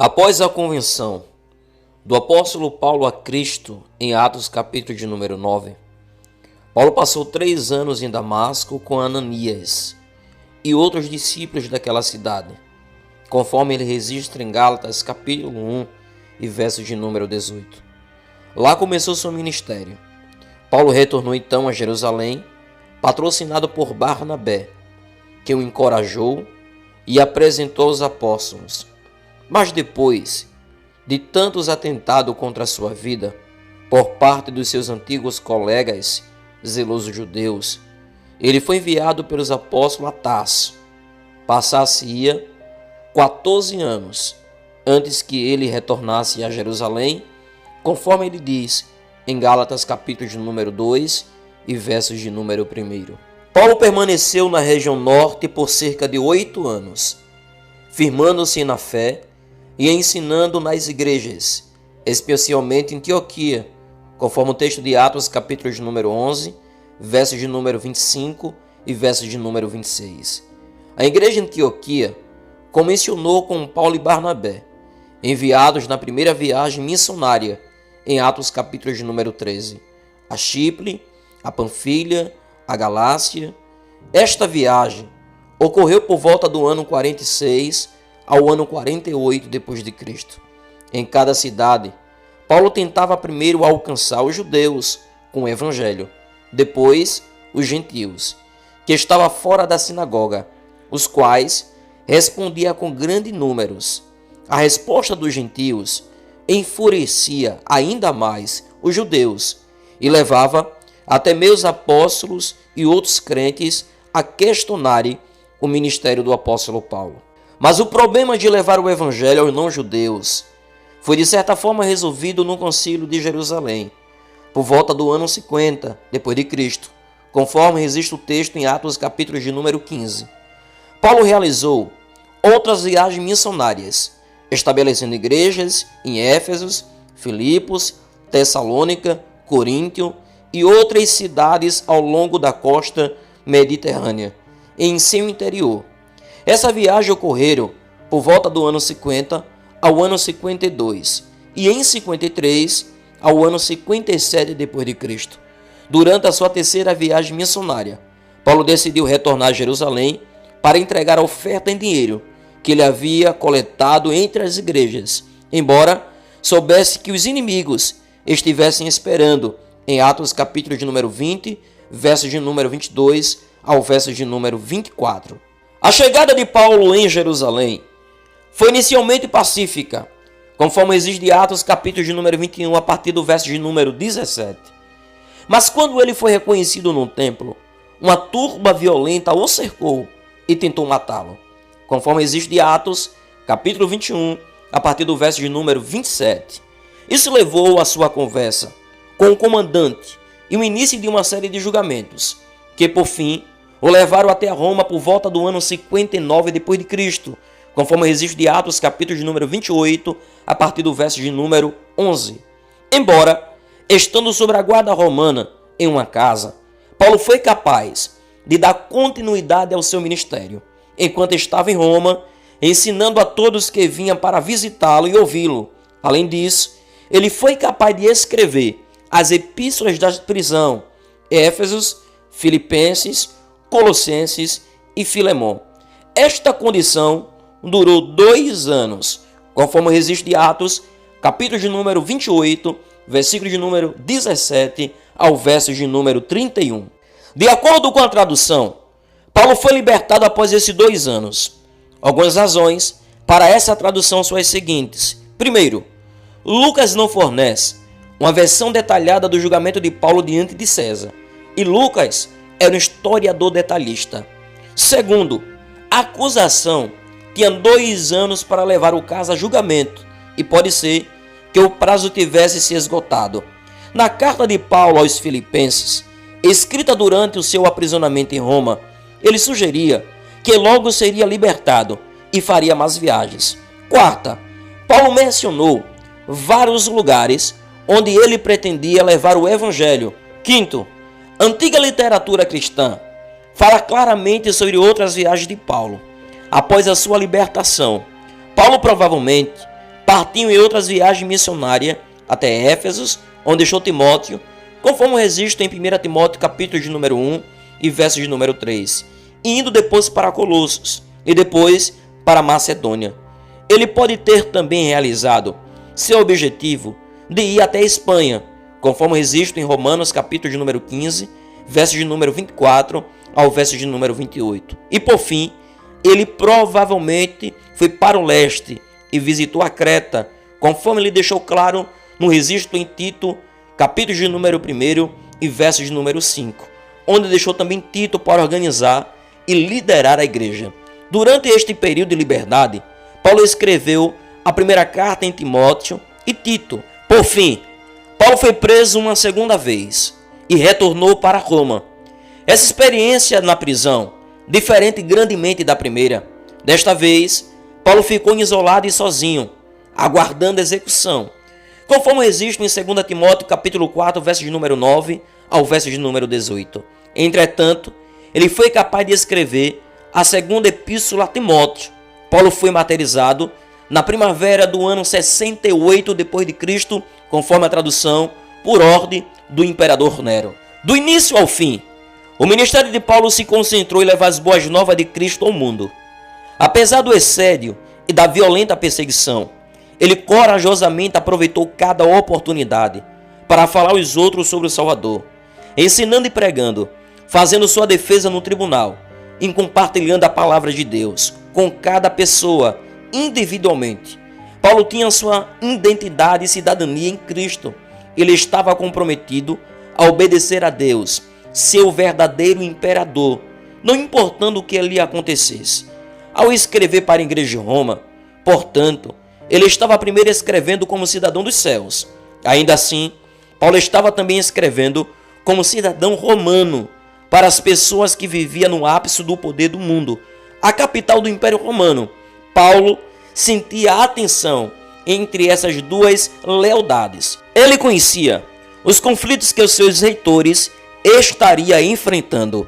Após a convenção do apóstolo Paulo a Cristo, em Atos capítulo de número 9, Paulo passou 3 anos em Damasco com Ananias e outros discípulos daquela cidade, conforme ele registra em Gálatas capítulo 1 e versos de número 18. Lá começou seu ministério. Paulo retornou então a Jerusalém, patrocinado por Barnabé, que o encorajou e apresentou aos apóstolos. Mas depois de tantos atentados contra a sua vida por parte dos seus antigos colegas zelosos judeus, ele foi enviado pelos apóstolos a Tarso. Passasse-ia 14 anos antes que ele retornasse a Jerusalém, conforme ele diz em Gálatas capítulo de número 2 e versos de número 1. Paulo permaneceu na região norte por cerca de 8 anos, firmando-se na fé e ensinando nas igrejas, especialmente em Antioquia, conforme o texto de Atos capítulo de número 11, versos de número 25 e versos de número 26. A igreja em Antioquia comissionou com Paulo e Barnabé, enviados na primeira viagem missionária, em Atos capítulo de número 13, a Chipre, a Panfilha, a Galácia. Esta viagem ocorreu por volta do ano 46 ao ano 48 depois de Cristo. Em cada cidade, Paulo tentava primeiro alcançar os judeus com o evangelho, depois os gentios, que estavam fora da sinagoga, os quais respondiam com grandes números. A resposta dos gentios enfurecia ainda mais os judeus e levava até meus apóstolos e outros crentes a questionarem o ministério do apóstolo Paulo. Mas o problema de levar o evangelho aos não-judeus foi de certa forma resolvido no concílio de Jerusalém, por volta do ano 50 depois de Cristo, conforme registra o texto em Atos capítulo de número 15. Paulo realizou outras viagens missionárias, estabelecendo igrejas em Éfeso, Filipos, Tessalônica, Coríntio e outras cidades ao longo da costa mediterrânea e em seu interior. Essa viagem ocorreu por volta do ano 50 ao ano 52 e em 53 ao ano 57 depois de Cristo. Durante a sua terceira viagem missionária, Paulo decidiu retornar a Jerusalém para entregar a oferta em dinheiro que ele havia coletado entre as igrejas, embora soubesse que os inimigos estivessem esperando, em Atos capítulo de número 20, versos de número 22 ao verso de número 24. A chegada de Paulo em Jerusalém foi inicialmente pacífica, conforme exige Atos capítulo de número 21, a partir do verso de número 17. Mas quando ele foi reconhecido no templo, uma turba violenta o cercou e tentou matá-lo, conforme existe Atos capítulo 21, a partir do verso de número 27. Isso levou a sua conversa com o comandante e o início de uma série de julgamentos, que por fim o levaram até Roma por volta do ano 59 depois de Cristo, conforme existe Atos capítulo de número 28, a partir do verso de número 11. Embora estando sob a guarda romana em uma casa, Paulo foi capaz de dar continuidade ao seu ministério, enquanto estava em Roma, ensinando a todos que vinham para visitá-lo e ouvi-lo. Além disso, ele foi capaz de escrever as epístolas da prisão, Éfesos, Filipenses, Colossenses e Filemão. Esta condição durou 2 anos, conforme existe Atos, capítulo de número 28, versículo de número 17 ao verso de número 31. De acordo com a tradução, Paulo foi libertado após esses 2 anos. Algumas razões para essa tradução são as seguintes. Primeiro, Lucas não fornece uma versão detalhada do julgamento de Paulo diante de César, e Lucas era um historiador detalhista. Segundo, a acusação tinha 2 anos para levar o caso a julgamento, e pode ser que o prazo tivesse se esgotado. Na carta de Paulo aos Filipenses, escrita durante o seu aprisionamento em Roma, ele sugeria que logo seria libertado e faria mais viagens. Quarta, Paulo mencionou vários lugares onde ele pretendia levar o evangelho. Quinto, a antiga literatura cristã fala claramente sobre outras viagens de Paulo. Após a sua libertação, Paulo provavelmente partiu em outras viagens missionárias até Éfeso, onde deixou Timóteo, conforme o registro em 1 Timóteo capítulo de número 1 e versos de número 3, indo depois para Colossos e depois para Macedônia. Ele pode ter também realizado seu objetivo de ir até a Espanha, conforme o registro em Romanos capítulo de número 15, versos de número 24 ao verso de número 28. E por fim, ele provavelmente foi para o leste e visitou a Creta, conforme ele deixou claro no registro em Tito, capítulo de número 1 e versos de número 5, onde deixou também Tito para organizar e liderar a igreja. Durante este período de liberdade, Paulo escreveu a primeira carta em Timóteo e Tito. Por fim, Paulo foi preso uma segunda vez e retornou para Roma. Essa experiência na prisão, diferente grandemente da primeira. Desta vez, Paulo ficou isolado e sozinho, aguardando a execução, conforme existe em 2 Timóteo capítulo 4, verso de número 9 ao verso de número 18. Entretanto, ele foi capaz de escrever a segunda epístola a Timóteo. Paulo foi martirizado na primavera do ano 68 d.C., conforme a tradução, por ordem do imperador Nero. Do início ao fim, o ministério de Paulo se concentrou em levar as boas novas de Cristo ao mundo. Apesar do assédio e da violenta perseguição, ele corajosamente aproveitou cada oportunidade para falar aos outros sobre o Salvador, ensinando e pregando, fazendo sua defesa no tribunal e compartilhando a palavra de Deus com cada pessoa individualmente. Paulo tinha sua identidade e cidadania em Cristo. Ele estava comprometido a obedecer a Deus, seu verdadeiro imperador, não importando o que lhe acontecesse. Ao escrever para a igreja de Roma, portanto, ele estava primeiro escrevendo como cidadão dos céus. Ainda assim, Paulo estava também escrevendo como cidadão romano para as pessoas que viviam no ápice do poder do mundo, a capital do Império Romano. Paulo sentia a tensão entre essas duas lealdades. Ele conhecia os conflitos que os seus leitores estariam enfrentando.